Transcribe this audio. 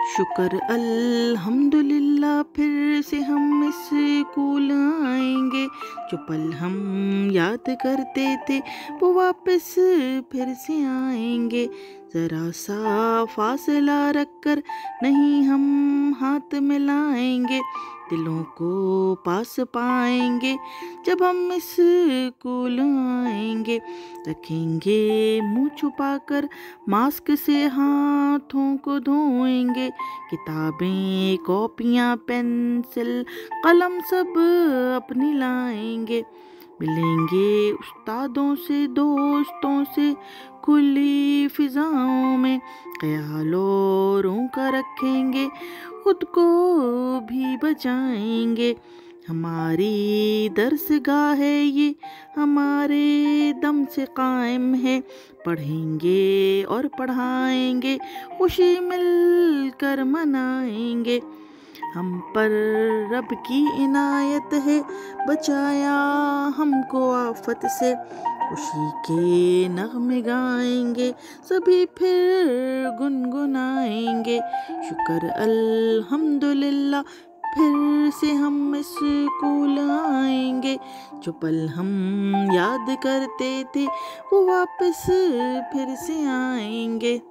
शुक्र अल्हम्दुलिल्लाह फिर से हम इस स्कूल आएंगे। जो पल हम याद करते थे वो वापस फिर से आएंगे। ज़रा सा फासला रखकर नहीं हम हाथ मिलाएंगे। दिलों को पास पाएंगे जब हम इस स्कूल आएंगे। रखेंगे मुंह छुपाकर मास्क से हाथों को धोएंगे। किताबें कॉपियाँ पेंसिल कलम सब अपनी लाएंगे। मिलेंगे उस्तादों से दोस्तों से खुली फिजाओं में। ख्यालों रोका रखेंगे खुद को भी बचाएंगे। हमारी दरसगाह है ये हमारे दम से कायम है। पढ़ेंगे और पढ़ाएंगे खुशी मिलकर मनाएंगे। हम पर रब की इनायत है बचाया हमको आफत से। खुशी के नगमे गाएंगे सभी फिर गुनगुनाएंगे। शुक्र अल्हम्दुलिल्लाह फिर से हम इस स्कूल आएंगे। जो पल हम याद करते थे वो वापस फिर से आएंगे।